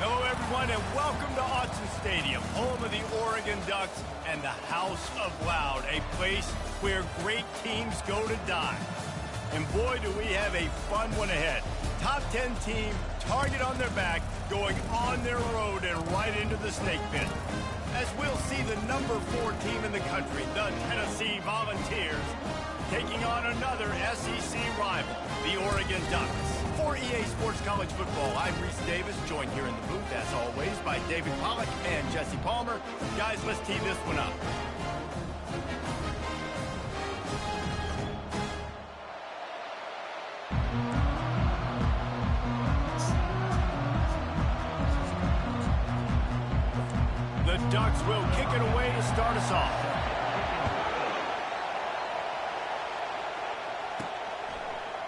Hello, everyone, and welcome to Autzen Stadium, home of the Oregon Ducks and the House of Loud, a place where great teams go to die. And boy, do we have a fun one ahead. Top 10 team, target on their back, going on their road and right into the snake pit. As we'll see the number 4 team in the country, the Tennessee Volunteers, taking on another SEC rival, the Oregon Ducks. For EA Sports College Football, I'm Reese Davis, joined here in the booth, as always, by David Pollack and Jesse Palmer. Guys, let's tee this one up. The Ducks will kick it away to start us off.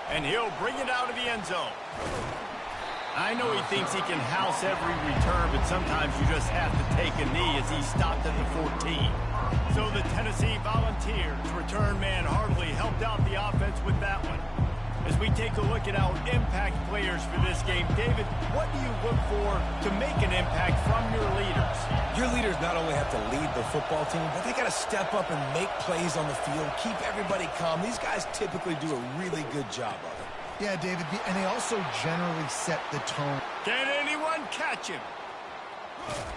And he'll bring it out of the end zone. I know he thinks he can house every return, but sometimes you just have to take a knee as he stopped at the 14. So the Tennessee Volunteers return man hardly helped out the offense with that one. As we take a look at our impact players for this game, David, what do you look for to make an impact from your leaders? Your leaders not only have to lead the football team, but they got to step up and make plays on the field, keep everybody calm. These guys typically do a really good job of it. Yeah, David, and they also generally set the tone. Can anyone catch him?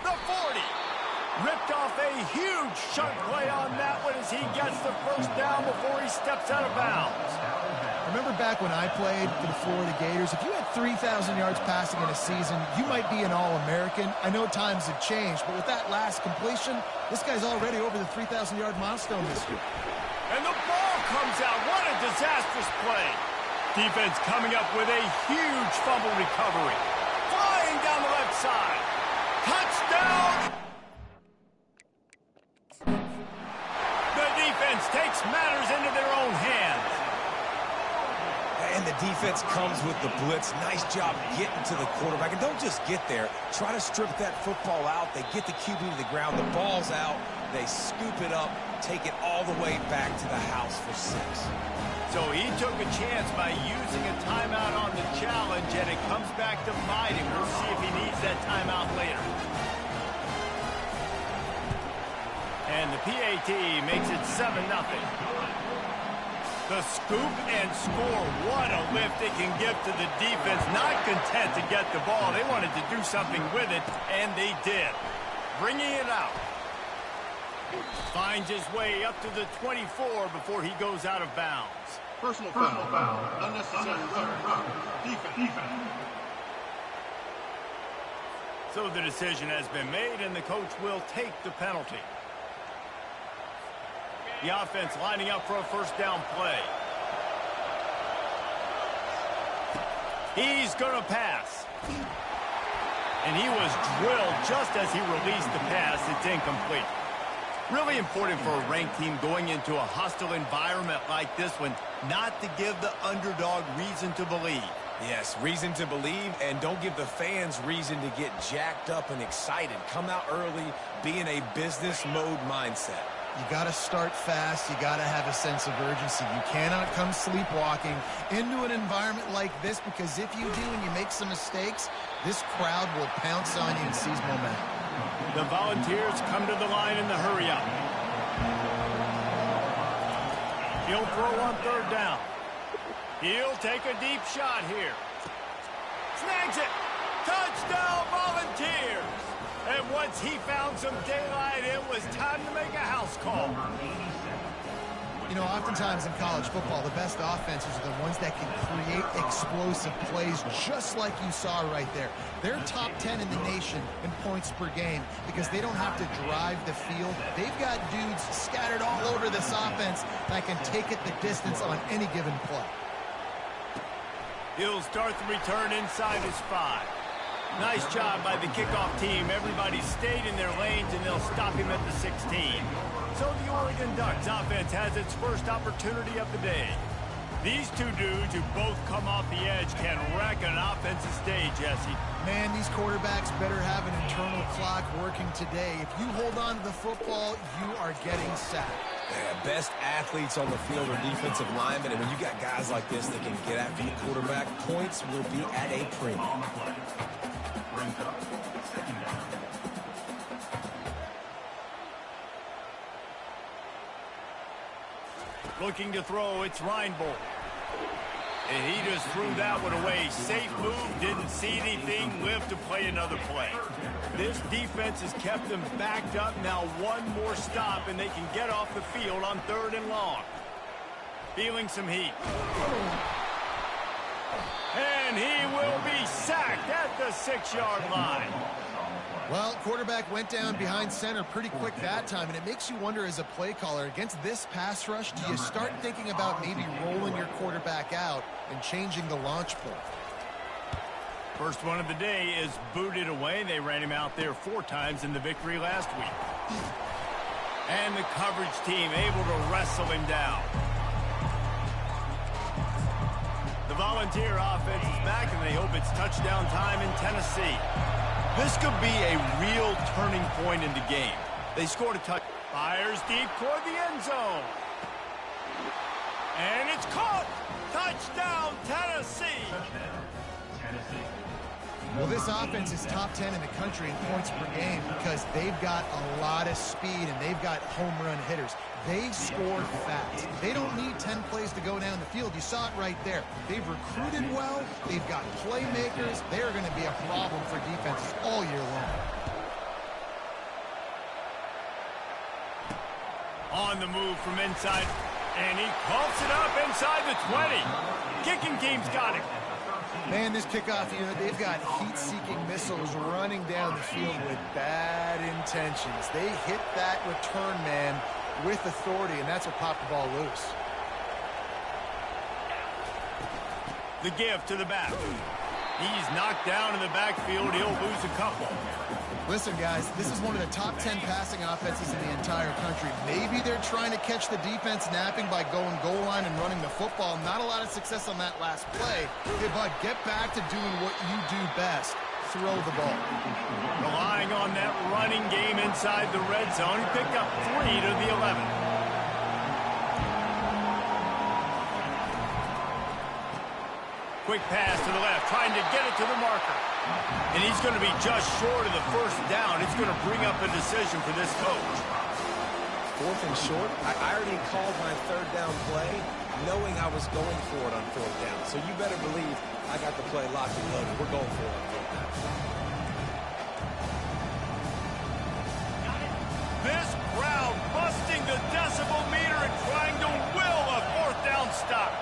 The 40. Ripped off a huge chunk play on that one as he gets the first down before he steps out of bounds. Remember back when I played for the Florida Gators, if you had 3,000 yards passing in a season, you might be an All-American. I know times have changed, but with that last completion, this guy's already over the 3,000-yard milestone this year. And the ball comes out. What a disastrous play. Defense coming up with a huge fumble recovery. Flying down the left side. Touchdown! The defense takes matters into their own hands. And the defense comes with the blitz. Nice job getting to the quarterback. And don't just get there. Try to strip that football out. They get the QB to the ground. The ball's out. They scoop it up, take it all the way back to the house for 6. So he took a chance by using a timeout on the challenge, and it comes back to bite him. We'll see if he needs that timeout later. And the PAT makes it 7-0. The scoop and score. What a lift it can give to the defense. Not content to get the ball. They wanted to do something with it, and they did. Bringing it out. Finds his way up to the 24 before he goes out of bounds. Personal foul. Unnecessary defense. So the decision has been made, and the coach will take the penalty. The offense lining up for a first down play. He's going to pass. And he was drilled just as he released the pass. It's incomplete. Really important for a ranked team going into a hostile environment like this one, not to give the underdog reason to believe. Yes, reason to believe, and don't give the fans reason to get jacked up and excited. Come out early, be in a business mode mindset. You got to start fast. You got to have a sense of urgency. You cannot come sleepwalking into an environment like this, because if you do and you make some mistakes, this crowd will pounce on you and seize momentum. The Volunteers come to the line in the hurry-up. He'll throw on third down. He'll take a deep shot here. Snags it. Touchdown, Volunteers. And once he found some daylight, it was time to make a house call. You know, oftentimes in college football, the best offenses are the ones that can create explosive plays, just like you saw right there. They're top 10 in the nation in points per game because they don't have to drive the field. They've got dudes scattered all over this offense that can take it the distance on any given play. He'll start the return inside his 5. Nice job by the kickoff team. Everybody stayed in their lanes, and they'll stop him at the 16. So the Oregon Ducks offense has its first opportunity of the day. These two dudes who both come off the edge can wreck an offensive stage, Jesse. Man, these quarterbacks better have an internal clock working today. If you hold on to the football, you are getting sacked. Yeah, best athletes on the field are defensive linemen, and when you got guys like this that can get after the quarterback, points will be at a premium. Looking to throw, it's Reinbold. And he just threw that one away. Safe move, didn't see anything, lived to play another play. This defense has kept them backed up. Now one more stop, and they can get off the field on 3rd and long. Feeling some heat. And he will be sacked at the 6-yard line. Well, quarterback went down behind center pretty quick that time, and it makes you wonder as a play caller, against this pass rush, do you start thinking about maybe rolling your quarterback out and changing the launch point? First one of the day is booted away. They ran him out there 4 times in the victory last week. And the coverage team able to wrestle him down. The Volunteer offense is back, and they hope it's touchdown time in Tennessee. This could be a real turning point in the game. They scored a touchdown. Fires deep toward the end zone. And it's caught. Touchdown, Tennessee. Well, this offense is top 10 in the country in points per game because they've got a lot of speed and they've got home run hitters. They score fast. They don't need 10 plays to go down the field. You saw it right there. They've recruited well. They've got playmakers. They're going to be a problem for defenses all year long. On the move from inside, and he coughs it up inside the 20. Kicking team's got it. Man, this kickoff unit, they've got heat-seeking missiles running down the field with bad intentions. They hit that return man with authority, and that's what popped the ball loose. The give to the back. He's knocked down in the backfield. He'll lose a couple. Listen, guys, this is one of the top 10 passing offenses in the entire country. Maybe they're trying to catch the defense napping by going goal line and running the football. Not a lot of success on that last play. Hey, bud, get back to doing what you do best. Throw the ball. Relying on that running game inside the red zone. He picked up 3 to the 11. Quick pass to the left, trying to get it to the marker. And he's going to be just short of the first down. It's going to bring up a decision for this coach. 4th and short. I already called my 3rd down play, knowing I was going for it on 4th down. So you better believe I got the play locked and loaded. We're going for it on 4th down. This crowd busting the decibel meter and trying to will a 4th down stop.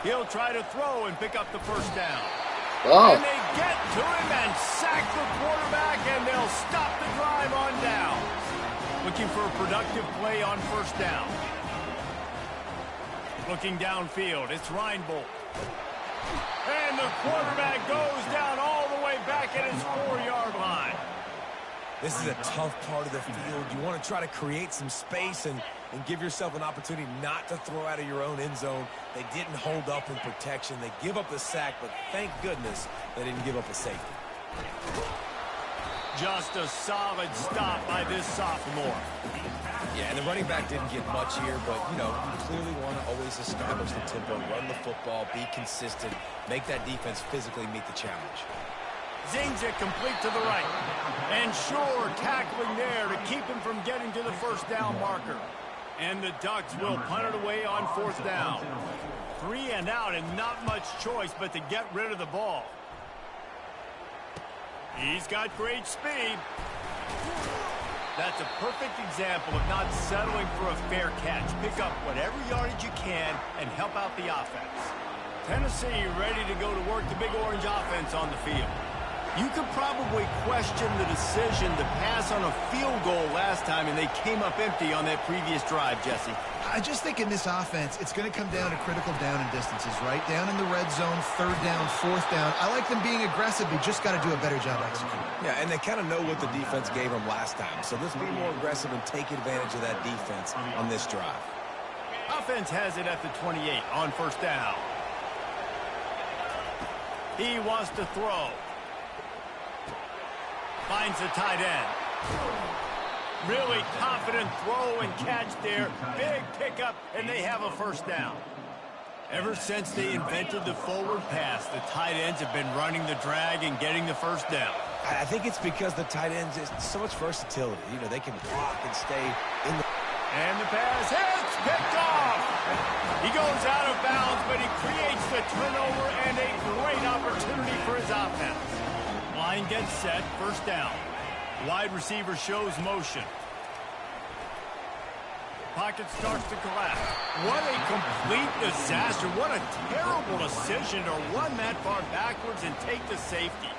He'll try to throw and pick up the first down. Oh. And they get to him and sack the quarterback, and they'll stop the drive on down. Looking for a productive play on first down. Looking downfield, it's Reinbold. And the quarterback goes down all the way back at his 4-yard line. This is a tough part of the field. You want to try to create some space and give yourself an opportunity not to throw out of your own end zone. They didn't hold up in protection. They give up the sack, but thank goodness they didn't give up a safety. Just a solid stop by this sophomore. Yeah, and the running back didn't get much here, but, you clearly want to always establish the tempo, run the football, be consistent, make that defense physically meet the challenge. Zings it complete to the right. And Shore tackling there to keep him from getting to the first down marker. And the Ducks will punt it away on 4th down. 3 and out and not much choice but to get rid of the ball. He's got great speed. That's a perfect example of not settling for a fair catch. Pick up whatever yardage you can and help out the offense. Tennessee ready to go to work the Big Orange offense on the field. You could probably question the decision to pass on a field goal last time, and they came up empty on that previous drive, Jesse. I just think in this offense, it's going to come down to critical down and distances, right? Down in the red zone, 3rd down, 4th down. I like them being aggressive. They just got to do a better job executing. Yeah, and they kind of know what the defense gave them last time. So let's be more aggressive and take advantage of that defense on this drive. Offense has it at the 28 on first down. He wants to throw. Finds the tight end. Really confident throw and catch there. Big pickup, and they have a first down. Ever since they invented the forward pass, the tight ends have been running the drag and getting the first down. I think it's because the tight ends is so much versatility. You know, they can block and stay in the... And the pass hits, picked off. He goes out of bounds, but he creates the turnover and a great opportunity for his offense. Line gets set, first down. Wide receiver shows motion. Pocket starts to collapse. What a complete disaster. What a terrible decision to run that far backwards and take the safety.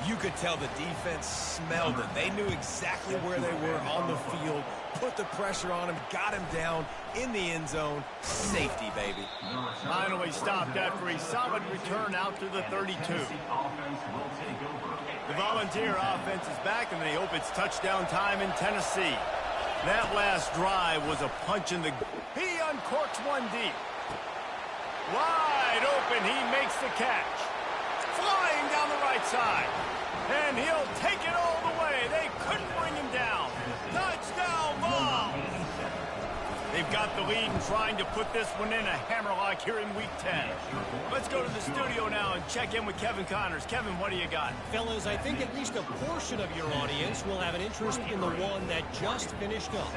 You could tell the defense smelled it. They knew exactly where they were on the field, put the pressure on him, got him down in the end zone. Safety, baby. Finally stopped after a solid return out to the 32. The Volunteer offense is back, and they hope it's touchdown time in Tennessee. That last drive was a punch in the... He uncorks one deep. Wide open, he makes the catch. Flying down the right side. And he'll take it all the way. They couldn't bring him down. Touchdown ball. They've got the lead and trying to put this one in a hammerlock here in Week 10. Let's go to the studio now and check in with Kevin Connors. Kevin, what do you got? Fellas, I think at least a portion of your audience will have an interest in the one that just finished up.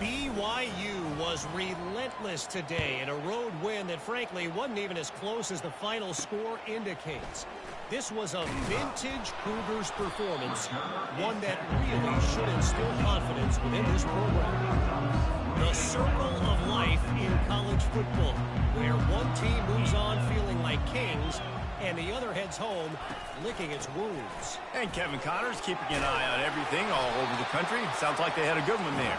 BYU was relentless today in a road win that, frankly, wasn't even as close as the final score indicates. This was a vintage Cougars performance, one that really should instill confidence within this program. The circle of life in college football, where one team moves on feeling like kings and the other heads home licking its wounds. And Kevin Connors keeping an eye on everything all over the country. Sounds like they had a good one there.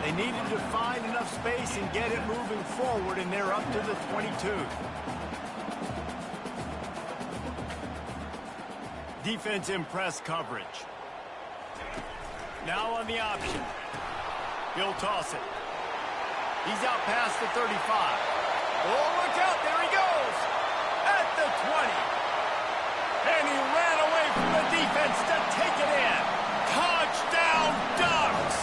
They needed to find enough space and get it moving forward, and they're up to the 22. Defense in press coverage. Now on the option. He'll toss it. He's out past the 35. Oh, look out. There he goes. At the 20. And he ran away from the defense to take it in. Touchdown, Ducks.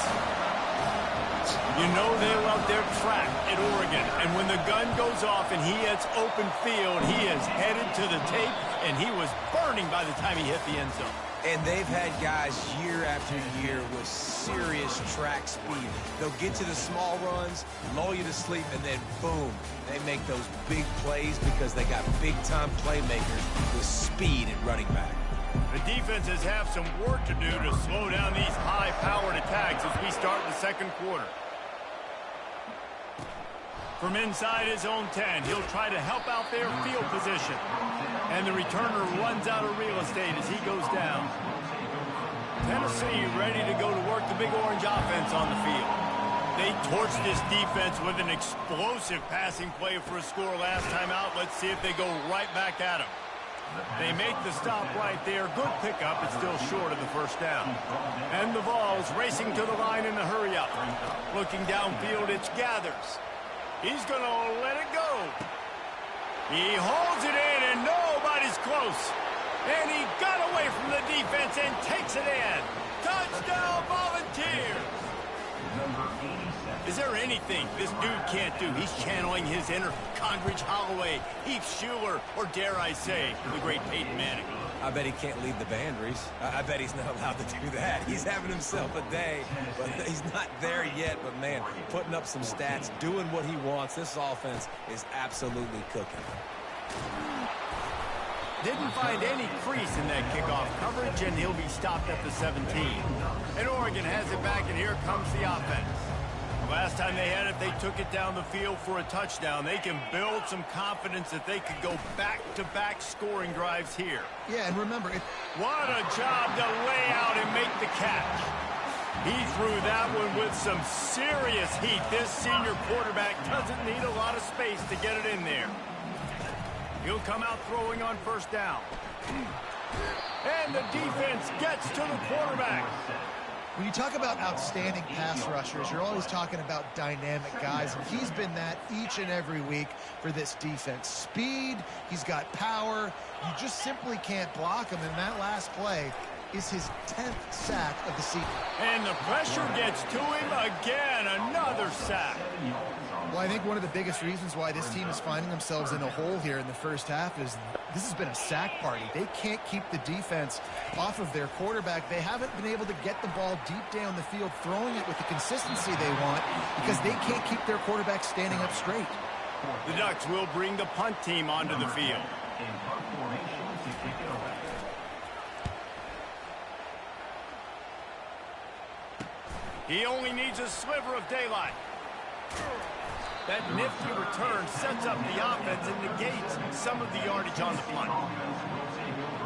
You know they love their track at Oregon. And when the gun goes off and he hits open field, he is headed to the tape, and he was burning by the time he hit the end zone. And they've had guys year after year with serious track speed. They'll get to the small runs, lull you to sleep, and then boom, they make those big plays because they got big-time playmakers with speed at running back. The defenses have some work to do to slow down these high-powered attacks as we start the second quarter. From inside his own 10, he'll try to help out their field position. And the returner runs out of real estate as he goes down. Tennessee ready to go to work the Big Orange offense on the field. They torched this defense with an explosive passing play for a score last time out. Let's see if they go right back at him. They make the stop right there. Good pickup. It's still short of the first down. And the Vols racing to the line in a hurry-up. Looking downfield, it's Gathers. He's going to let it go. He holds it in, and nobody's close. And he got away from the defense and takes it in. Touchdown, Volunteers. Is there anything this dude can't do? He's channeling his inner Condridge Holloway, Heath Schuler, or dare I say, the great Peyton Manning. I bet he can't lead the band, Reese. I bet he's not allowed to do that. He's having himself a day, but he's not there yet. But, man, putting up some stats, doing what he wants. This offense is absolutely cooking. Didn't find any crease in that kickoff coverage, and he'll be stopped at the 17. And Oregon has it back, and here comes the offense. Last time they had it, they took it down the field for a touchdown. They can build some confidence that they could go back-to-back scoring drives here. Yeah, and remember, what a job to lay out and make the catch. He threw that one with some serious heat. This senior quarterback doesn't need a lot of space to get it in there. He'll come out throwing on first down. And the defense gets to the quarterback. when you talk about outstanding pass rushers, you're always talking about dynamic guys, and he's been that each and every week for this defense. Speed, he's got power. You just simply can't block him, and that last play is his 10th sack of the season. And the pressure gets to him again, another sack. Well, I think one of the biggest reasons why this team is finding themselves in a hole here in the first half is this has been a sack party. They can't keep the defense off of their quarterback. They haven't been able to get the ball deep down the field, throwing it with the consistency they want because they can't keep their quarterback standing up straight. The Ducks will bring the punt team onto the field. He only needs a sliver of daylight. That nifty return sets up the offense and negates some of the yardage on the punt.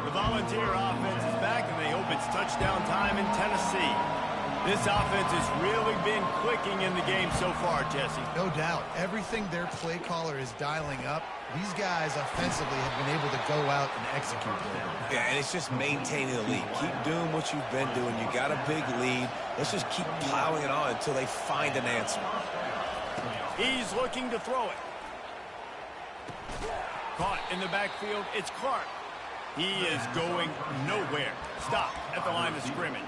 The Volunteer offense is back, and they hope it's touchdown time in Tennessee. This offense has really been clicking in the game so far, Jesse. No doubt. Everything their play caller is dialing up, these guys offensively have been able to go out and execute. Yeah, and it's just maintaining the lead. Keep doing what you've been doing. You got a big lead. Let's just keep plowing it on until they find an answer. He's looking to throw it. Caught in the backfield, it's Clark. He is going nowhere. Stop at the line of scrimmage.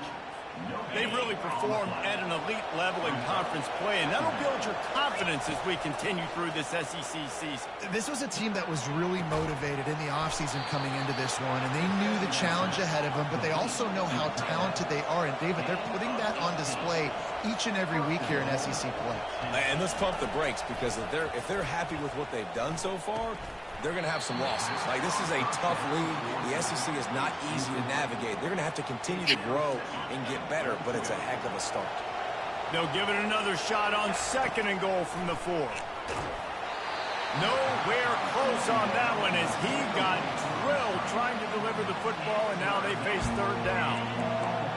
They really performed at an elite level in conference play, and that'll build your confidence as we continue through this SEC season. This was a team that was really motivated in the offseason coming into this one, and they knew the challenge ahead of them, but they also know how talented they are. And, David, they're putting that on display each and every week here in SEC play. And let's pump the brakes, because if they're happy with what they've done so far, they're going to have some losses. Like, this is a tough league. The SEC is not easy to navigate. They're going to have to continue to grow and get better, but it's a heck of a start. They'll give it another shot on 2nd and goal from the 4. Nowhere close on that one as he got drilled trying to deliver the football, and now they face 3rd down.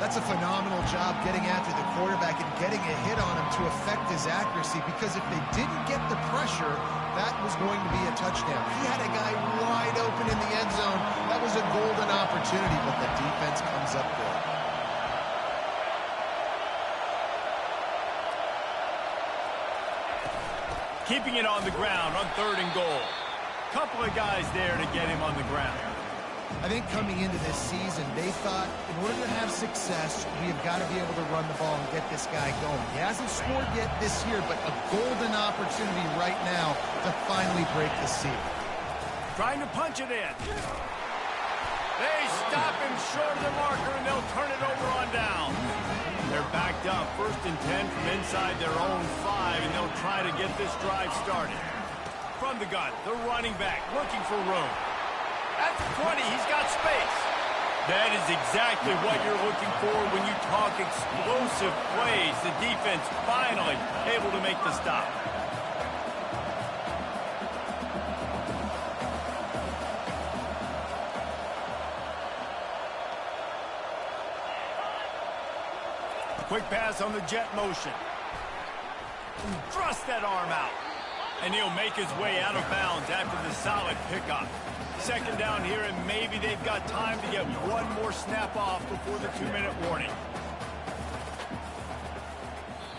That's a phenomenal job getting after the quarterback and getting a hit on him to affect his accuracy, because if they didn't get the pressure, that was going to be a touchdown. He had a guy wide open in the end zone. That was a golden opportunity, but the defense comes up big. Keeping it on the ground on 3rd and goal. Couple of guys there to get him on the ground. I think coming into this season, they thought in order to have success, we have got to be able to run the ball and get this guy going. He hasn't scored yet this year, but a golden opportunity right now to finally break the seal. Trying to punch it in. They stop him short of the marker, and they'll turn it over on down. They're backed up, 1st and 10 from inside their own 5, and they'll try to get this drive started. From the gun, the running back looking for room. At the 20, he's got space. That is exactly what you're looking for when you talk explosive plays. The defense finally able to make the stop. Quick pass on the jet motion. Thrust that arm out. And he'll make his way out of bounds after the solid pickup. 2nd down here, and maybe they've got time to get one more snap off before the 2-minute warning.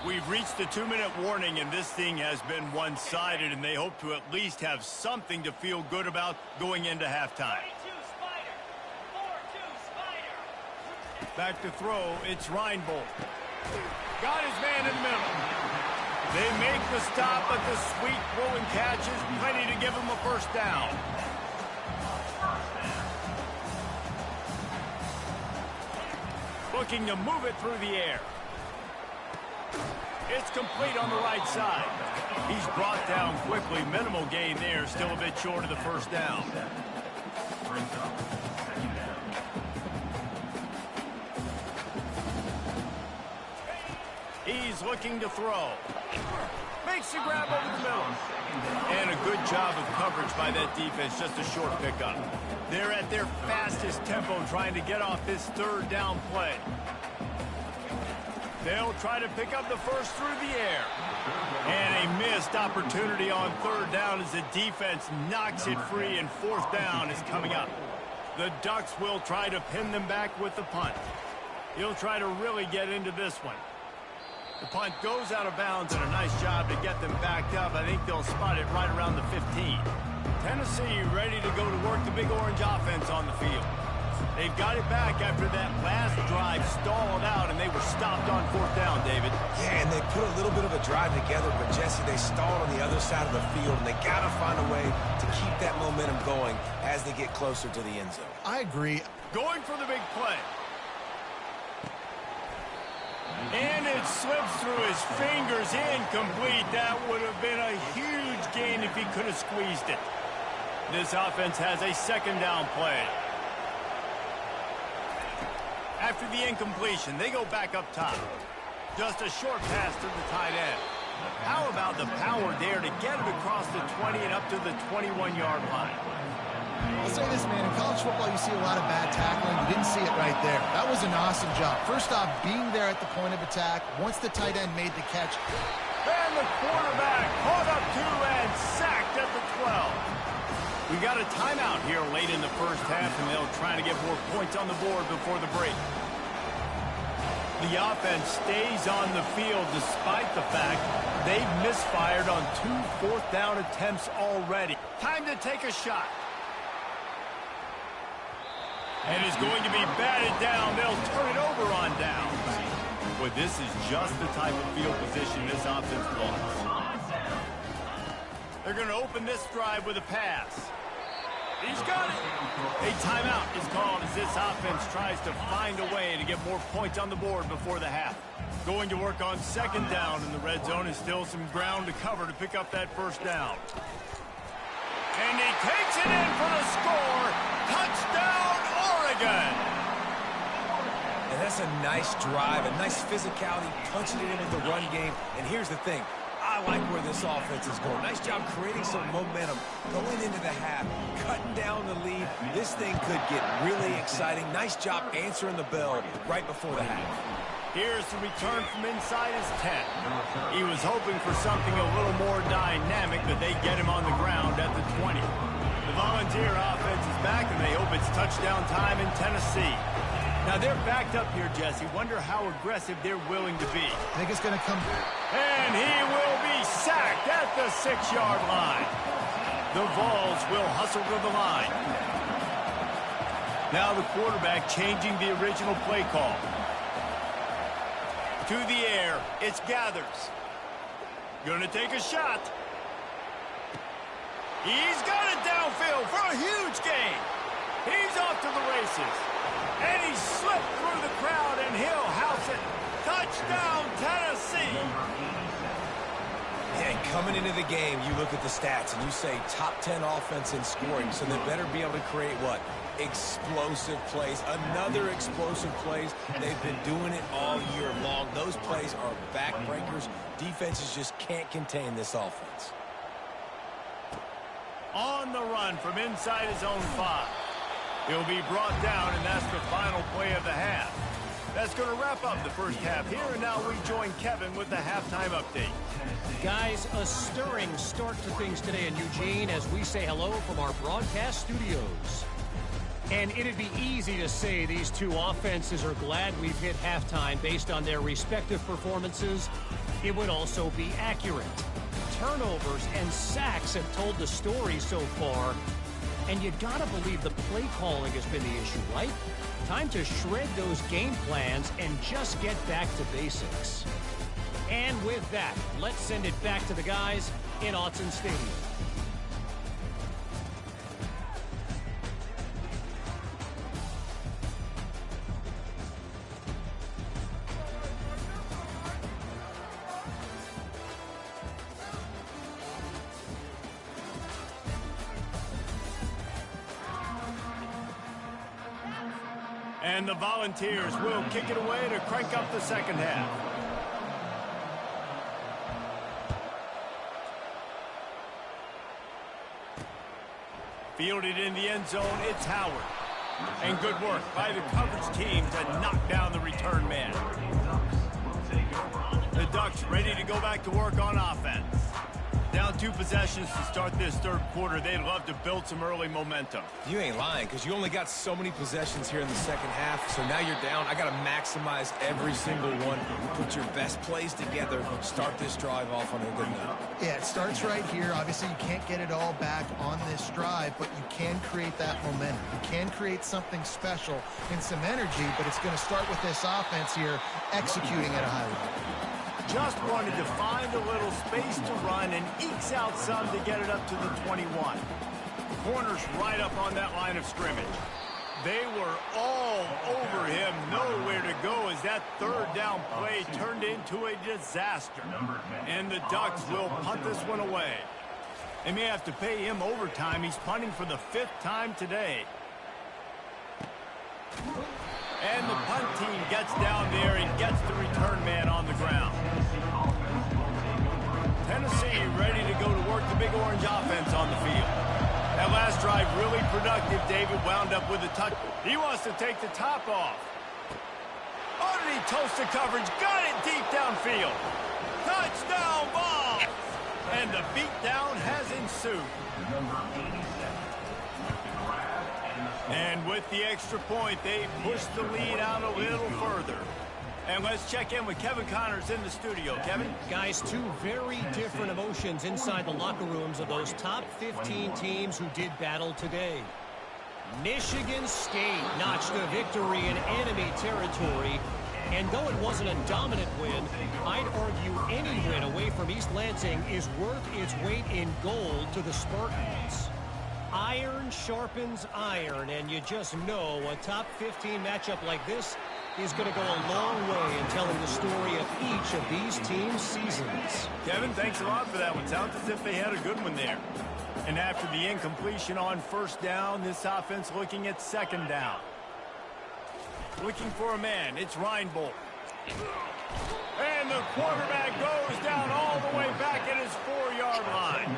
We've reached the 2-minute warning, and this thing has been one-sided, and they hope to at least have something to feel good about going into halftime. Back to throw, it's Reinbold. Got his man in the middle. They make the stop, but the sweet throwing catch is plenty to give him a 1st down. Looking to move it through the air. It's complete on the right side. He's brought down quickly. Minimal gain there. Still a bit short of the 1st down. He's looking to throw. Makes the grab over the middle. And a good job of coverage by that defense. Just a short pickup. They're at their fastest tempo trying to get off this 3rd down play. They'll try to pick up the 1st through the air. And a missed opportunity on 3rd down as the defense knocks it free, and 4th down is coming up. The Ducks will try to pin them back with the punt. He'll try to really get into this one. The punt goes out of bounds, and a nice job to get them backed up. I think they'll spot it right around the 15. Tennessee ready to go to work the Big Orange offense on the field. They've got it back after that last drive stalled out, and they were stopped on fourth down, David. Yeah, and they put a little bit of a drive together, but, Jesse, they stalled on the other side of the field, and they got to find a way to keep that momentum going as they get closer to the end zone. I agree. Going for the big play. And it slips through his fingers, incomplete. That would have been a huge gain if he could have squeezed it. This offense has a second down play. After the incompletion, they go back up top. Just a short pass to the tight end. How about the power there to get it across the 20 and up to the 21-yard line? I'll say this, man. In college football, you see a lot of bad tackling. You didn't see it right there. That was an awesome job. First off, being there at the point of attack. Once the tight end made the catch. And the quarterback caught up to and sacked at the 12. We got a timeout here late in the first half, and they'll try to get more points on the board before the break. The offense stays on the field despite the fact they've misfired on 2 fourth-down attempts already. Time to take a shot. And it's going to be batted down. They'll turn it over on downs. Boy, this is just the type of field position this offense wants. They're going to open this drive with a pass. He's got it. A timeout is called as this offense tries to find a way to get more points on the board before the half. Going to work on second down in the red zone is still some ground to cover to pick up that first down. And he takes it in for the score. Touchdown, Oregon. And that's a nice drive, a nice physicality, punching it in with the run game. And here's the thing. I like where this offense is going. Nice job creating some momentum going into the half, cutting down the lead. This thing could get really exciting. Nice job answering the bell right before the half. Here's the return from inside his 10. He was hoping for something a little more dynamic, but they get him on the ground at the 20. The Volunteer offense is back, and they hope it's touchdown time in Tennessee. Now, they're backed up here, Jesse. Wonder how aggressive they're willing to be. I think it's going to come. And he will be sacked at the 6-yard line. The Vols will hustle to the line. Now the quarterback changing the original play call. To the air, it's Gathers. Gonna take a shot. He's got it downfield for a huge gain. He's off to the races. And he slipped through the crowd, and he'll house it. Touchdown, Tennessee. And coming into the game, you look at the stats, and you say top 10 offense in scoring, so they better be able to create what? Explosive plays. Another explosive plays. They've been doing it all year long. Those plays are backbreakers. Defenses just can't contain this offense. On the run from inside his own 5. He'll be brought down, and that's the final play of the half. That's going to wrap up the first half here, and now we join Kevin with the halftime update. Guys, a stirring start to things today in Eugene as we say hello from our broadcast studios. And it'd be easy to say these two offenses are glad we've hit halftime based on their respective performances. It would also be accurate. Turnovers and sacks have told the story so far. And you gotta believe the play calling has been the issue, right? Time to shred those game plans and just get back to basics. And with that, let's send it back to the guys in Autzen Stadium. And the Volunteers will kick it away to crank up the second half. Fielded in the end zone, it's Howard. And good work by the coverage team to knock down the return man. The Ducks ready to go back to work on offense. Down 2 possessions to start this third quarter. They'd love to build some early momentum. You ain't lying, because you only got so many possessions here in the second half, so now you're down. I got to maximize every single one. Put your best plays together. Start this drive off on a good note. Yeah, it starts right here. Obviously, you can't get it all back on this drive, but you can create that momentum. You can create something special and some energy, but it's going to start with this offense here executing at a high level. Just wanted to find a little space to run and ekes out some to get it up to the 21. Corners right up on that line of scrimmage. They were all over him, nowhere to go as that third down play turned into a disaster. And the Ducks will punt this one away. They may have to pay him overtime. He's punting for the 5th time today. And the punt team gets down there and gets the return man on the ground. Tennessee ready to go to work the Big Orange offense on the field. That last drive really productive. David wound up with a touch. He wants to take the top off. Oh, did he toast the coverage? Got it deep downfield. Touchdown ball! And the beatdown has ensued. And with the extra point, they push the lead out a little further. And let's check in with Kevin Connors in the studio. Kevin? Guys, 2 very different emotions inside the locker rooms of those top 15 teams who did battle today. Michigan State notched a victory in enemy territory. And though it wasn't a dominant win, I'd argue any win away from East Lansing is worth its weight in gold to the Spartans. Iron sharpens iron, and you just know a top 15 matchup like this is going to go a long way in telling the story of each of these teams' seasons. Kevin, thanks a lot for that one. Sounds as if they had a good one there. And after the incompletion on first down, this offense looking at second down. Looking for a man. It's Reinbold. And the quarterback goes down all the way back at his 4-yard line.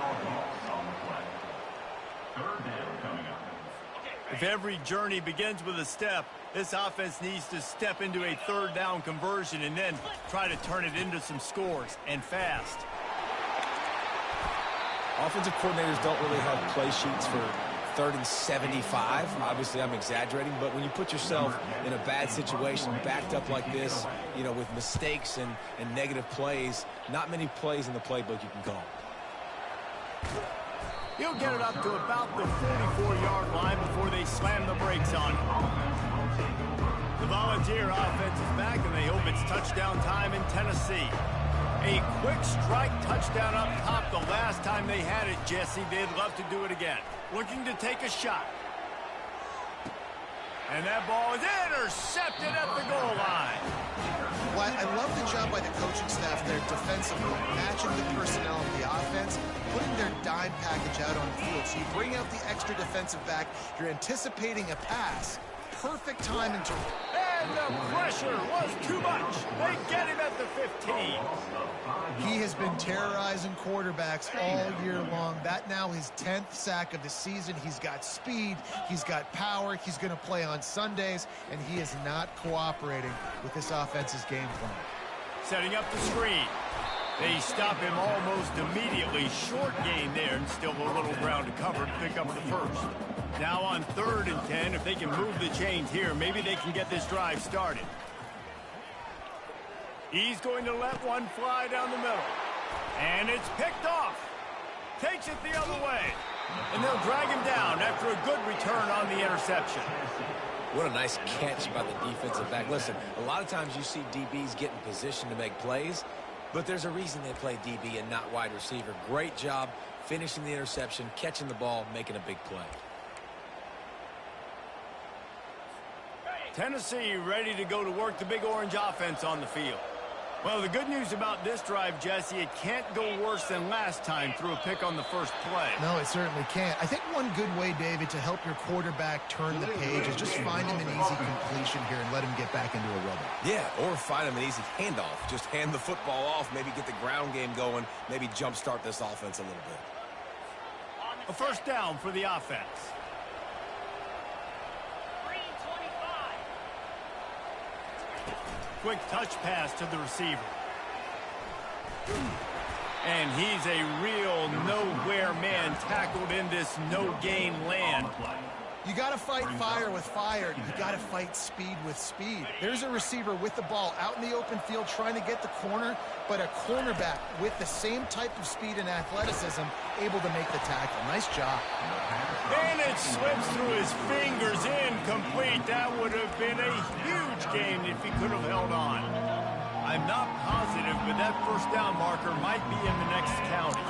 If every journey begins with a step, this offense needs to step into a third down conversion and then try to turn it into some scores, and fast. Offensive coordinators don't really have play sheets for 3rd and 75. Obviously, I'm exaggerating, but when you put yourself in a bad situation, backed up like this, you know, with mistakes and negative plays, not many plays in the playbook you can call. He'll get it up to about the 44-yard line before they slam the brakes on him. The Volunteer offense is back, and they hope it's touchdown time in Tennessee. A quick strike touchdown up top the last time they had it, Jesse. They'd love to do it again. Looking to take a shot. And that ball is intercepted at the goal line. Well, I love the job by the coaching staff there defensively, matching the personnel of the offense, putting their dime package out on the field. So you bring out the extra defensive back, you're anticipating a pass. Perfect time into... And the pressure was too much. They get him at the 15. He has been terrorizing quarterbacks all year long. That now his 10th sack of the season. He's got speed. He's got power. He's going to play on Sundays, and he is not cooperating with this offense's game plan. Setting up the screen. They stop him almost immediately. Short gain there, and still a little ground to cover to pick up the first. Now on 3rd and 10, if they can move the chains here, maybe they can get this drive started. He's going to let one fly down the middle. And it's picked off. Takes it the other way. And they'll drag him down after a good return on the interception. What a nice catch by the defensive back. Listen, a lot of times you see DBs get in position to make plays, but there's a reason they play DB and not wide receiver. Great job finishing the interception, catching the ball, making a big play. Tennessee ready to go to work the Big Orange offense on the field. Well, the good news about this drive, Jesse, it can't go worse than last time through a pick on the first play. No, it certainly can't. I think one good way, David, to help your quarterback turn the page is just find him an easy completion here and let him get back into a rhythm. Yeah, or find him an easy handoff. Just hand the football off, maybe get the ground game going, maybe jumpstart this offense a little bit. A first down for the offense. Quick touch pass to the receiver. And he's a real nowhere man tackled in this no-gain land. You got to fight fire with fire. You got to fight speed with speed. There's a receiver with the ball out in the open field trying to get the corner, but a cornerback with the same type of speed and athleticism able to make the tackle. Nice job. And it slips through his fingers, incomplete. That would have been a huge gain if he could have held on. I'm not positive, but that first down marker might be in the next county.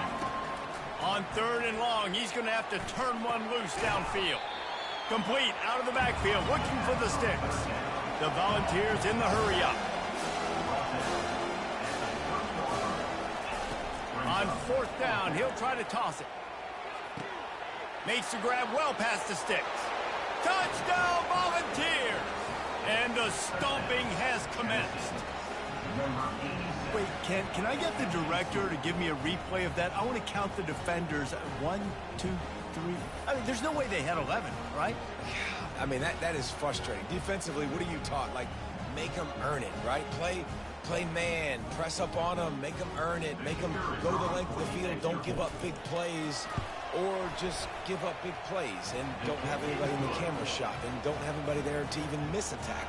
On 3rd and long, he's going to have to turn one loose downfield. Complete, out of the backfield, looking for the sticks. The Volunteers in the hurry-up. On 4th down, he'll try to toss it. Makes the grab well past the sticks. Touchdown, Volunteers! And the stomping has commenced. Wait, can I get the director to give me a replay of that? I want to count the defenders. 1, 2, 3. I mean, there's no way they had 11, right? I mean, that is frustrating. Defensively, what are you taught? Like, make them earn it, right? Play man, press up on them, make them earn it, make them go the length of the field, don't give up big plays, or just give up big plays and don't have anybody in the camera shot and don't have anybody there to even miss a tackle.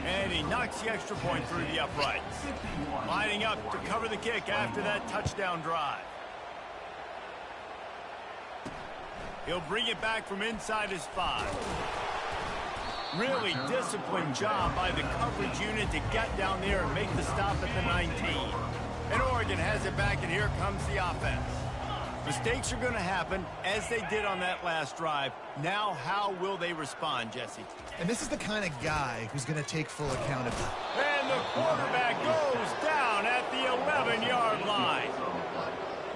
And he knocks the extra point through the uprights. Lining up to cover the kick after that touchdown drive. He'll bring it back from inside his 5. Really disciplined job by the coverage unit to get down there and make the stop at the 19. And Oregon has it back, and here comes the offense. Mistakes are going to happen, as they did on that last drive. Now, how will they respond, Jesse? And this is the kind of guy who's going to take full accountability. And the quarterback goes down at the 11-yard line.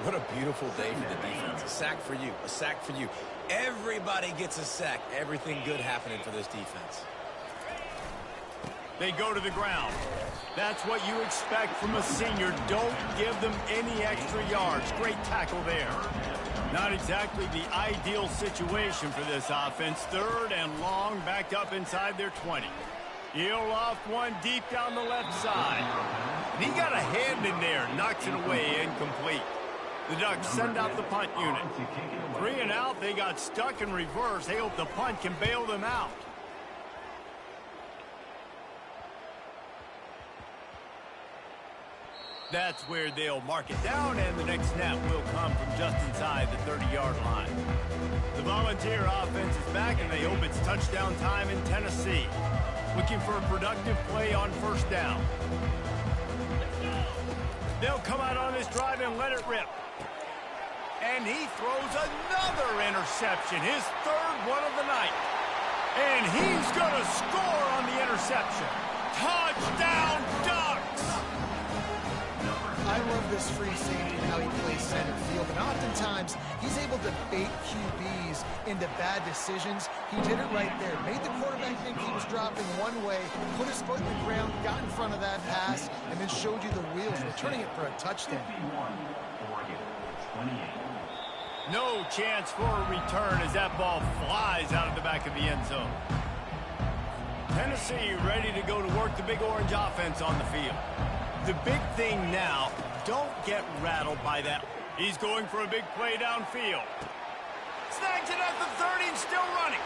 What a beautiful day for the defense. A sack for you, a sack for you. Everybody gets a sack. Everything good happening for this defense. They go to the ground. That's what you expect from a senior. Don't give them any extra yards. Great tackle there. Not exactly the ideal situation for this offense. 3rd and long, backed up inside their 20. He'll loft one deep down the left side. And he got a hand in there, knocks it away, incomplete. The Ducks send out the punt unit. 3 and out, they got stuck in reverse. They hope the punt can bail them out. That's where they'll mark it down, and the next snap will come from just inside the 30-yard line. The Volunteer offense is back, and they hope it's touchdown time in Tennessee. Looking for a productive play on 1st down. They'll come out on this drive and let it rip. And he throws another interception, his 3rd one of the night. And he's going to score on the interception. Touchdown, Ducks! I love this free safety and how he plays center field. And oftentimes, he's able to bait QBs into bad decisions. He did it right there. Made the quarterback think he was dropping one way, put his foot in the ground, got in front of that pass, and then showed you the wheels, returning it for a touchdown. No chance for a return as that ball flies out of the back of the end zone. Tennessee ready to go to work the Big Orange offense on the field. The big thing now, don't get rattled by that. He's going for a big play downfield. Snags it at the 30 and still running.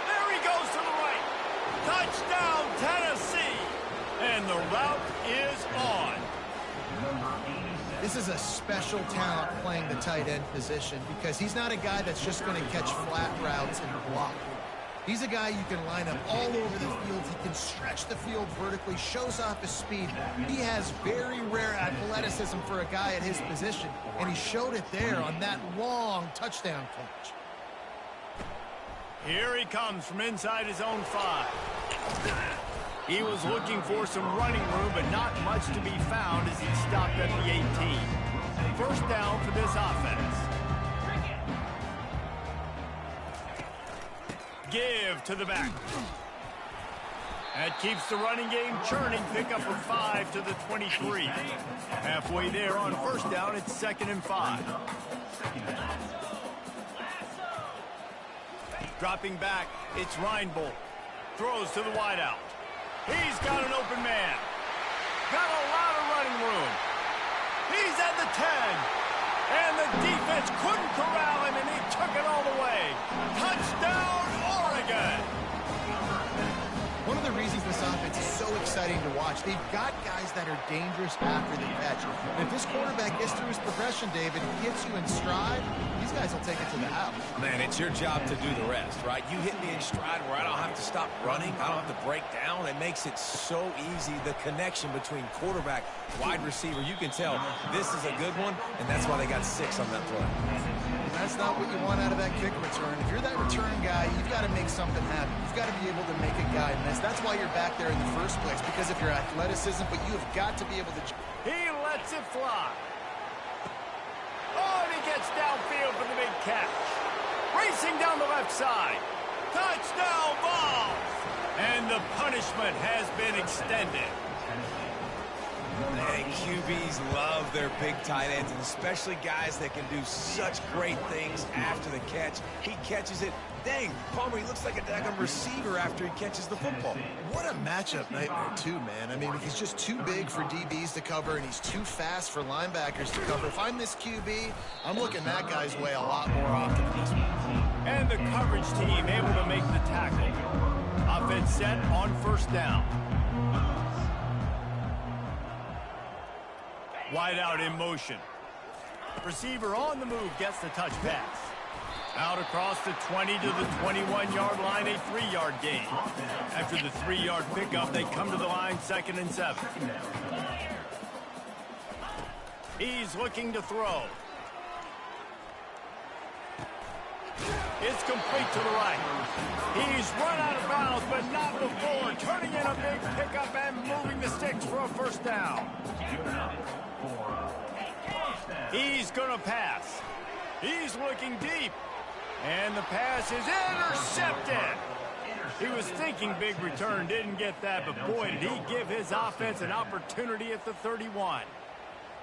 There he goes to the right. Touchdown, Tennessee. And the route is on. This is a special talent playing the tight end position because he's not a guy that's just going to catch flat routes and block. He's a guy you can line up all over the field. He can stretch the field vertically, shows off his speed. He has very rare athleticism for a guy at his position, and he showed it there on that long touchdown catch. Here he comes from inside his own 5. He was looking for some running room, but not much to be found as he stopped at the 18. 1st down for this offense. Give to the back. That keeps the running game churning. Pick up a 5 to the 23. Halfway there on 1st down, it's 2nd and 5. Dropping back, it's Reinbold. Throws to the wideout. He's got an open man. Got a lot of running room. He's at the 10. And the defense couldn't corral him, and he took it all the way. Touchdown, Oregon! One of the reasons this offense is so exciting to watch, they've got guys that are dangerous after the catch. And if this quarterback gets through his progression, David, gets you in stride, these guys will take it to the house. Man, it's your job to do the rest, right? You hit me in stride where I don't have to stop running. I don't have to break down. It makes it so easy. The connection between quarterback, wide receiver, you can tell this is a good one, and that's why they got 6 on that play. That's not what you want out of that kick return. If you're that return guy, you've got to make something happen. You've got to be able to make a guy miss. That's why you're back there in the first place, because of your athleticism, but you've got to be able to... He lets it fly. Oh, and he gets downfield for the big catch. Racing down the left side. Touchdown ball! And the punishment has been extended. Hey, QBs love their big tight ends, and especially guys that can do such great things after the catch. He catches it. Dang, Palmer, he looks like a daggum receiver after he catches the football. What a matchup nightmare, too, man. I mean, he's just too big for DBs to cover, and he's too fast for linebackers to cover. If I'm this QB, I'm looking that guy's way a lot more often than this one. And the coverage team able to make the tackle. Offense set on first down. Wide out in motion. Receiver on the move gets the touch pass. Out across the 20 to the 21-yard line, a 3-yard gain. After the 3-yard pickup, they come to the line 2nd and 7. He's looking to throw. It's complete to the right. He's run out of bounds, but not before. Turning in a big pickup and moving the sticks for a first down. He's going to pass. He's looking deep. And the pass is intercepted. He was thinking big return, didn't get that, but boy, did he give his offense an opportunity at the 31.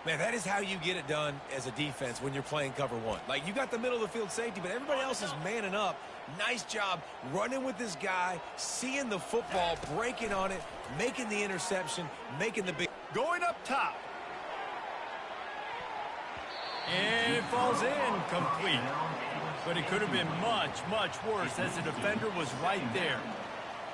Man, that is how you get it done as a defense when you're playing cover 1. Like, you got the middle of the field safety, but everybody else is manning up. Nice job running with this guy, seeing the football, breaking on it, making the interception, making the big... Going up top. And it falls in complete. But it could have been much, much worse as the defender was right there.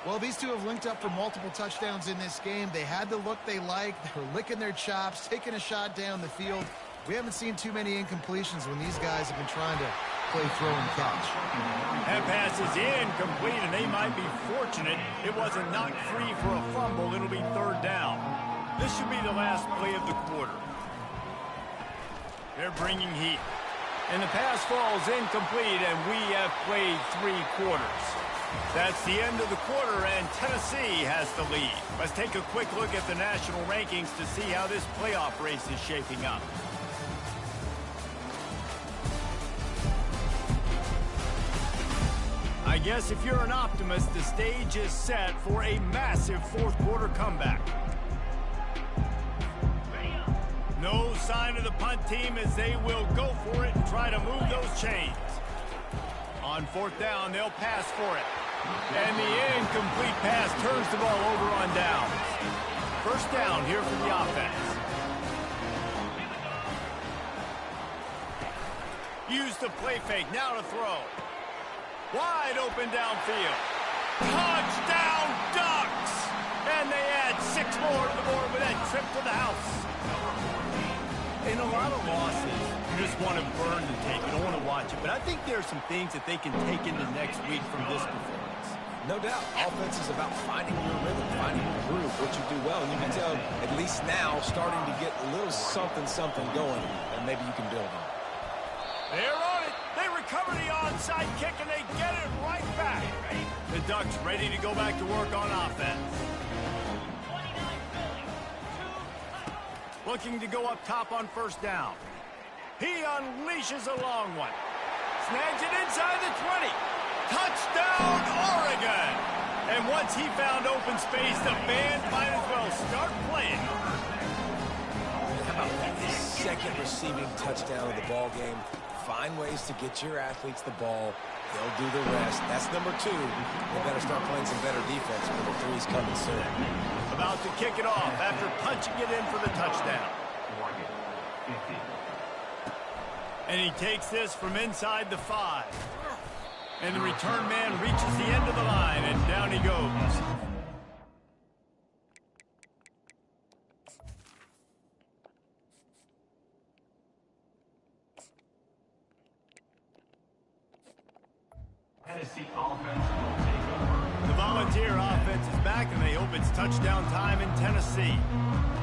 Well, these two have linked up for multiple touchdowns in this game. They had the look they liked. They were licking their chops, taking a shot down the field. We haven't seen too many incompletions when these guys have been trying to play throw and catch. That pass is incomplete, and they might be fortunate it wasn't knocked free for a fumble. It'll be 3rd down. This should be the last play of the quarter. They're bringing heat. And the pass falls incomplete, and we have played 3 quarters. That's the end of the quarter, and Tennessee has the lead. Let's take a quick look at the national rankings to see how this playoff race is shaping up. I guess if you're an optimist, the stage is set for a massive 4th quarter comeback. No sign of the punt team as they will go for it and try to move those chains. On 4th down, they'll pass for it. And the incomplete pass turns the ball over on downs. First down here for the offense. Use the play fake, now to throw. Wide open downfield. Touchdown Ducks! And they add 6 more to the board with that trip to the house. In a lot of losses, you just want to burn the tape. You don't want to watch it. But I think there are some things that they can take into next week from this performance. No doubt. Offense is about finding your rhythm, finding your groove, what you do well. And you can tell, at least now, starting to get a little something going, and maybe you can build on it. They're on it. They recover the onside kick, and they get it right back. The Ducks ready to go back to work on offense. Looking to go up top on first down. He unleashes a long one. Snags it inside the 20. Touchdown, Oregon! And once he found open space, the band might as well start playing. How about that? His 2nd receiving touchdown of the ball game. Find ways to get your athletes the ball. They'll do the rest. That's number 2. They better start playing some better defense when the 3's coming soon. About to kick it off after punching it in for the touchdown. And he takes this from inside the 5. And the return man reaches the end of the line, and down he goes. The Volunteer offense is back, and they hope it's touchdown time in Tennessee.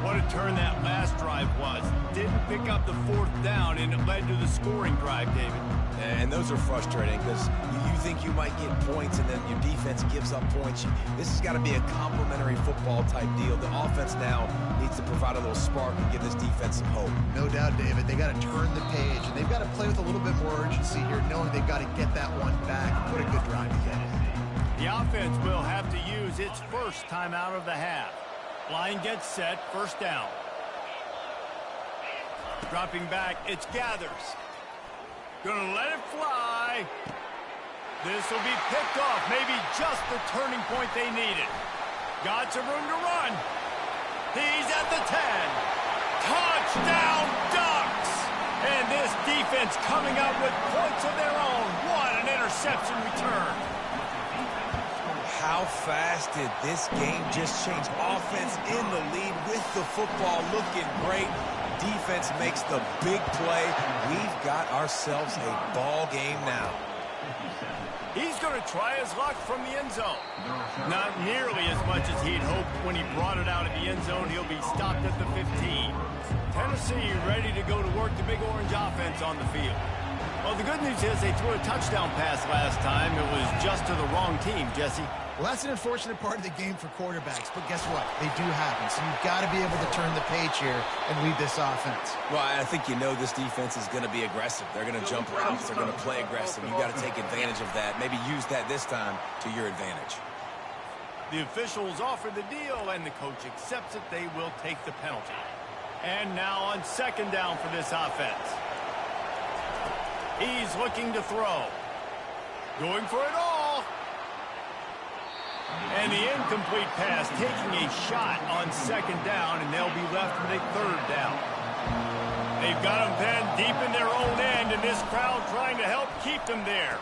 What a turn that last drive was. Didn't pick up the 4th down, and it led to the scoring drive, David. And those are frustrating because you think you might get points and then your defense gives up points. This has got to be a complementary football type deal. The offense now needs to provide a little spark and give this defense some hope. No doubt, David. They got to turn the page, and they've got to play with a little bit more urgency here, knowing they've got to get that one back and put a good drive together. The offense will have to use its first timeout of the half. Line gets set, first down. Dropping back, it's Gathers. Gonna let it fly. This will be picked off, maybe just the turning point they needed. Got some room to run. He's at the 10. Touchdown Ducks! And this defense coming up with points of their own. What an interception return. How fast did this game just change? Offense in the lead with the football looking great. Defense makes the big play. We've got ourselves a ball game now. He's going to try his luck from the end zone. Not nearly as much as he'd hoped when he brought it out of the end zone. He'll be stopped at the 15. Tennessee ready to go to work the Big Orange offense on the field. Well, the good news is they threw a touchdown pass last time. It was just to the wrong team, Jesse. Well, that's an unfortunate part of the game for quarterbacks, but guess what? They do happen, so you've got to be able to turn the page here and lead this offense. Well, I think you know this defense is going to be aggressive. They're going to jump routes. They're going to play aggressive. You've got to take advantage of that. Maybe use that this time to your advantage. The officials offer the deal, and the coach accepts it. They will take the penalty. And now on second down for this offense. He's looking to throw. Going for it all. And the incomplete pass taking a shot on second down, and they'll be left with a third down. They've got them penned deep in their own end, and this crowd trying to help keep them there.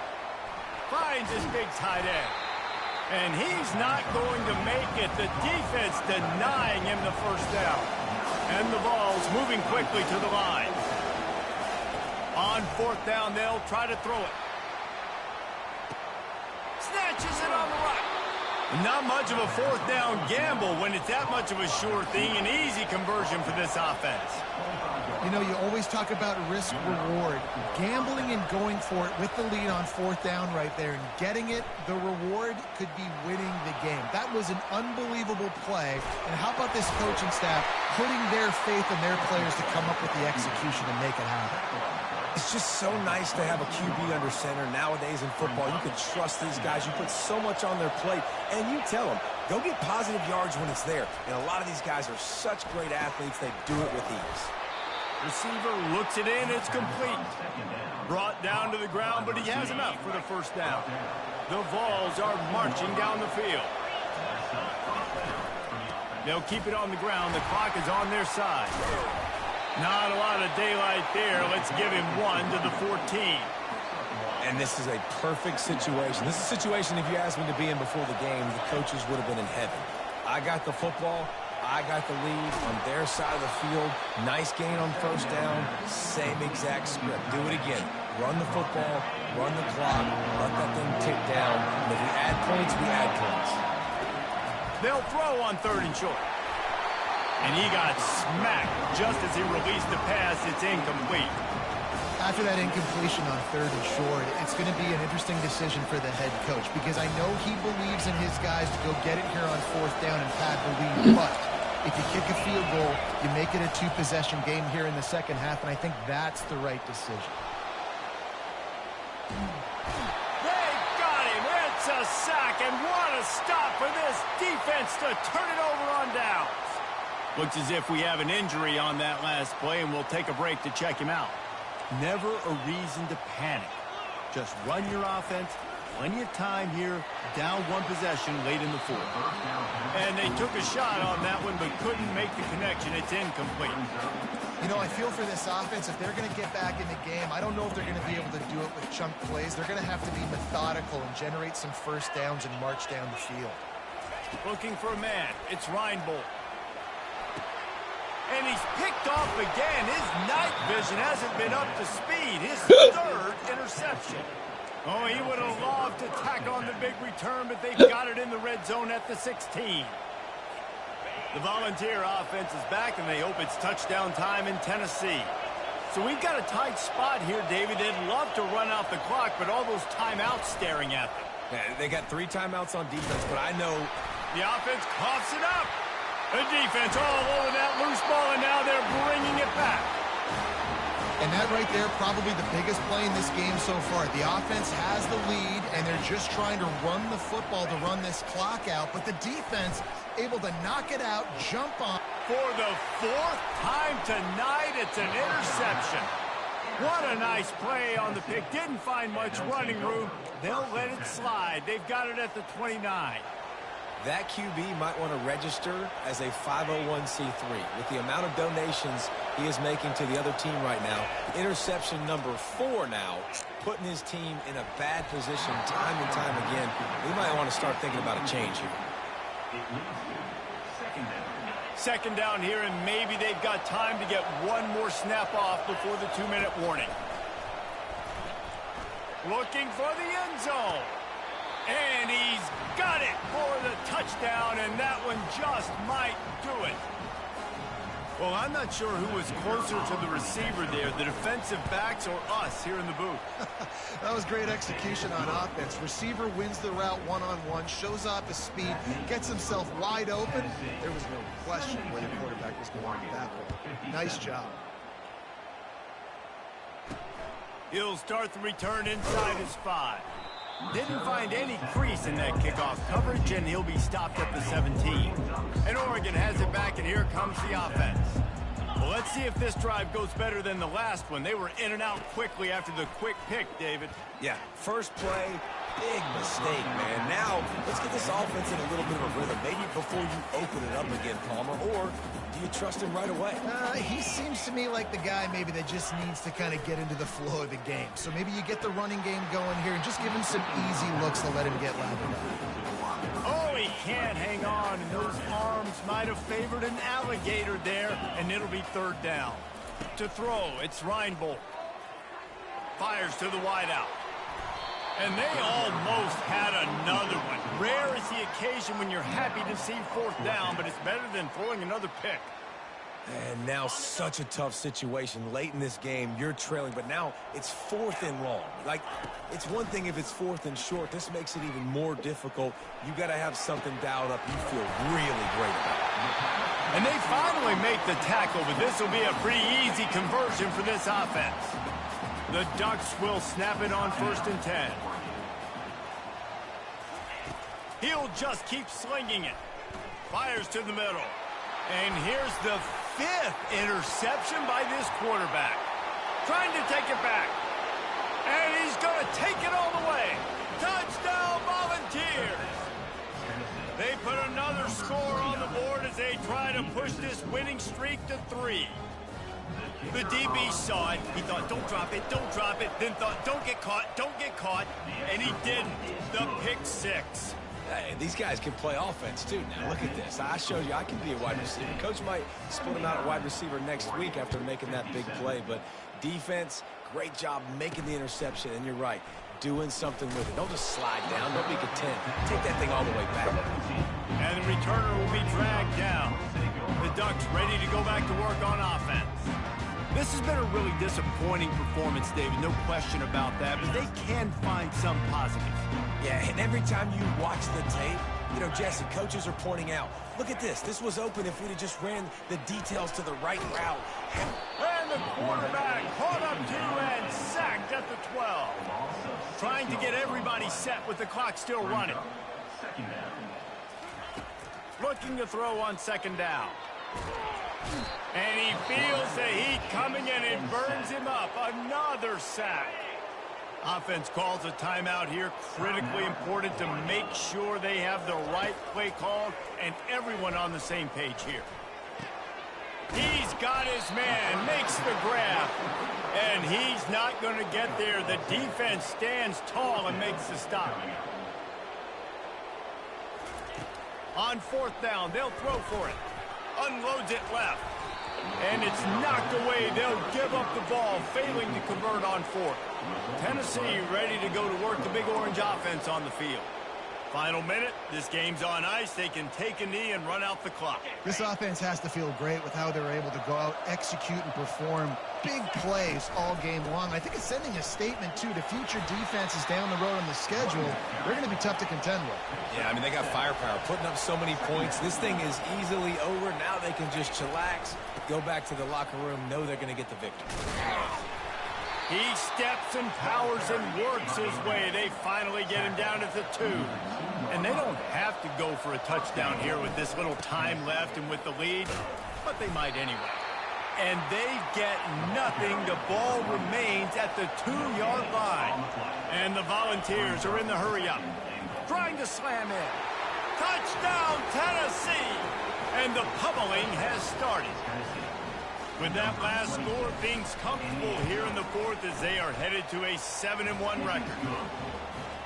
Finds his big tight end. And he's not going to make it. The defense denying him the first down. And the ball's moving quickly to the line. On fourth down, they'll try to throw it. Snatches it on the right. Not much of a fourth down gamble when it's that much of a sure thing. An easy conversion for this offense. You know, you always talk about risk-reward. Gambling and going for it with the lead on fourth down right there and getting it, the reward could be winning the game. That was an unbelievable play. And how about this coaching staff putting their faith in their players to come up with the execution and make it happen? It's just so nice to have a QB under center. Nowadays in football, you can trust these guys. You put so much on their plate, and you tell them, go get positive yards when it's there. And a lot of these guys are such great athletes, they do it with ease. Receiver looks it in, it's complete. Brought down to the ground, but he has enough for the first down. The Vols are marching down the field. They'll keep it on the ground. The clock is on their side. Not a lot of daylight there. Let's give him one to the 14. And this is a perfect situation. This is a situation, if you asked me to be in before the game, the coaches would have been in heaven. I got the football. I got the lead on their side of the field. Nice gain on first down. Same exact script. Do it again. Run the football. Run the clock. Let that thing tick down. And if we add points, we add points. They'll throw on third and short. And he got smacked just as he released the pass. It's incomplete. After that incompletion on third and short, it's going to be an interesting decision for the head coach because I know he believes in his guys to go get it here on fourth down and pad the lead. But if you kick a field goal, you make it a two-possession game here in the second half, and I think that's the right decision. They got him. It's a sack, and what a stop for this defense to turn it over on downs. Looks as if we have an injury on that last play, and we'll take a break to check him out. Never a reason to panic. Just run your offense. Plenty of time here. Down one possession late in the fourth. And they took a shot on that one, but couldn't make the connection. It's incomplete. You know, I feel for this offense, if they're going to get back in the game, I don't know if they're going to be able to do it with chunk plays. They're going to have to be methodical and generate some first downs and march down the field. Looking for a man. It's Reinbold. And he's picked off again. His night vision hasn't been up to speed. His third interception. Oh, he would have loved to tack on the big return, but they've got it in the red zone at the 16. The Volunteer offense is back, and they hope it's touchdown time in Tennessee. So we've got a tight spot here, David. They'd love to run out the clock, but all those timeouts staring at them. Yeah, they got 3 timeouts on defense, but I know... The offense coughs it up. The defense all over that loose ball, and now they're bringing it back. And that right there, probably the biggest play in this game so far. The offense has the lead, and they're just trying to run the football to run this clock out. But the defense able to knock it out, jump on. For the 4th time tonight, it's an interception. What a nice play on the pick. Didn't find much running room. They'll let it slide. They've got it at the 29. That QB might want to register as a 501c3. With the amount of donations he is making to the other team right now, interception number 4 now, putting his team in a bad position time and time again. We might want to start thinking about a change here. Second down here, and maybe they've got time to get one more snap off before the 2-minute warning. Looking for the end zone. And he's got it for the touchdown, and that one just might do it. Well, I'm not sure who was closer to the receiver there, the defensive backs or us here in the booth. That was great execution on offense. Receiver wins the route one-on-one, shows off his speed, gets himself wide open. There was no question where the quarterback was going with that one. Nice job. He'll start the return inside his 5. Didn't find any crease in that kickoff coverage, and he'll be stopped at the 17. And Oregon has it back, and here comes the offense. Well, let's see if this drive goes better than the last one. They were in and out quickly after the quick pick, David. Yeah, first play, big mistake, man. Now, let's get this offense in a little bit of a rhythm. Maybe before you open it up again, Palmer, or do you trust him right away? He seems to me like the guy maybe that just needs to kind of get into the flow of the game. So maybe you get the running game going here and just give him some easy looks to let him get lathered up. Oh, he can't hang on, and those arms might have favored an alligator there, and it'll be 3rd down. To throw, it's Reinbold. Fires to the wideout. And they almost had another one. Rare is the occasion when you're happy to see 4th down, but it's better than throwing another pick. And now such a tough situation. Late in this game, you're trailing, but now it's 4th and long. Like, it's one thing if it's 4th and short. This makes it even more difficult. You got to have something dialed up you feel really great about. And they finally make the tackle, but this will be a pretty easy conversion for this offense. The Ducks will snap it on 1st and 10. He'll just keep slinging it. Fires to the middle. And here's the 5th interception by this quarterback. Trying to take it back. And he's going to take it all the way. Touchdown, Volunteers. They put another score on the board as they try to push this winning streak to 3. The DB saw it. He thought, don't drop it, don't drop it. Then thought, don't get caught, don't get caught. And he didn't. The pick 6. Hey, these guys can play offense, too. Now, look at this. I showed you I can be a wide receiver. Coach might split him out at wide receiver next week after making that big play. But defense, great job making the interception. And you're right, doing something with it. Don't just slide down. Don't be content. Take that thing all the way back. And the returner will be dragged down. The Ducks ready to go back to work on offense. This has been a really disappointing performance, David. No question about that. But they can find some positives. Yeah, and every time you watch the tape, you know, Jesse, coaches are pointing out, look at this. This was open if we'd have just ran the details to the right route. And the quarterback caught up to and sacked at the 12. Trying to get everybody set with the clock still running. Looking to throw on 2nd down. And he feels the heat coming and it burns him up. Another sack. Offense calls a timeout here. Critically important to make sure they have the right play called and everyone on the same page here. He's got his man, makes the grab, and he's not going to get there. The defense stands tall and makes the stop. On fourth down, they'll throw for it. Unloads it left. And it's knocked away. They'll give up the ball, failing to convert on fourth. Tennessee ready to go to work the Big Orange offense on the field. Final minute, this game's on ice. They can take a knee and run out the clock. This offense has to feel great with how they're able to go out, execute, and perform big plays all game long. I think it's sending a statement, too, to future defenses down the road on the schedule. They're going to be tough to contend with. Yeah, I mean, they got firepower, putting up so many points. This thing is easily over. Now they can just chillax, go back to the locker room, know they're going to get the victory. He steps and powers and works his way. They finally get him down at the 2. And they don't have to go for a touchdown here with this little time left and with the lead, but they might anyway. And they get nothing. The ball remains at the 2-yard line. And the Volunteers are in the hurry-up, trying to slam in. Touchdown, Tennessee! And the pummeling has started. With that last score, things comfortable here in the fourth as they are headed to a 7-1 record.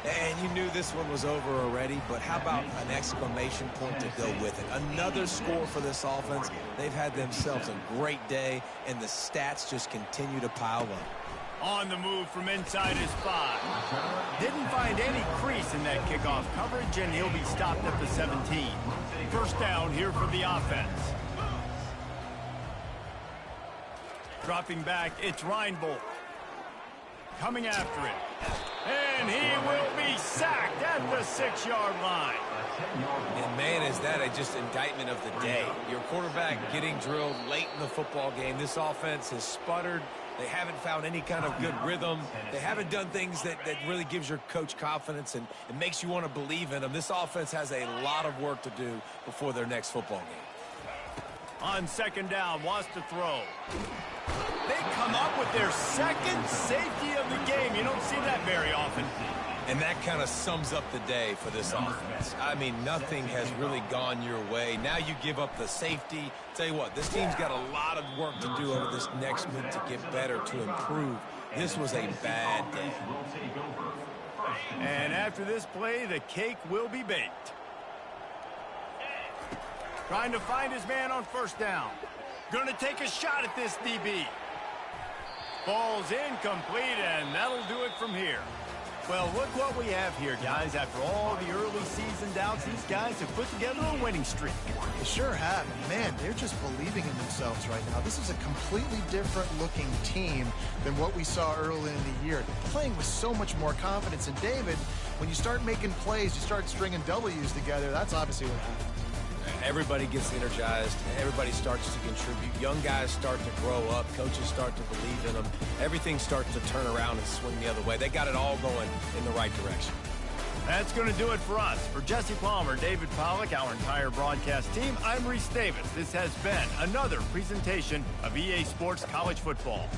And you knew this one was over already, but how about an exclamation point to go with it? Another score for this offense. They've had themselves a great day, and the stats just continue to pile up. On the move from inside his 5. Didn't find any crease in that kickoff coverage, and he'll be stopped at the 17. First down here for the offense. Dropping back, it's Reinbold. Coming after it. And he will be sacked at the 6-yard line. And, man, is that just indictment of the day. Your quarterback getting drilled late in the football game. This offense has sputtered. They haven't found any kind of good rhythm. They haven't done things that really gives your coach confidence and it makes you want to believe in them. This offense has a lot of work to do before their next football game. On second down, wants to throw. They come up with their second safety of the game. You don't see that very often. And that kind of sums up the day for this offense. I mean, nothing has really gone your way. Now you give up the safety. Tell you what, this team's got a lot of work to do over this next week to get better, to improve. This was a bad day. And after this play, the cake will be baked. Trying to find his man on first down. Going to take a shot at this DB. Ball's incomplete, and that'll do it from here. Well, look what we have here, guys. After all the early season doubts, these guys have put together a winning streak. They sure have. Man, they're just believing in themselves right now. This is a completely different looking team than what we saw early in the year. Playing with so much more confidence. And David, when you start making plays, you start stringing W's together, that's obviously what happens. Everybody gets energized. Everybody starts to contribute. Young guys start to grow up. Coaches start to believe in them. Everything starts to turn around and swing the other way. They got it all going in the right direction. That's going to do it for us. For Jesse Palmer, David Pollack, our entire broadcast team, I'm Reese Davis. This has been another presentation of EA Sports College Football.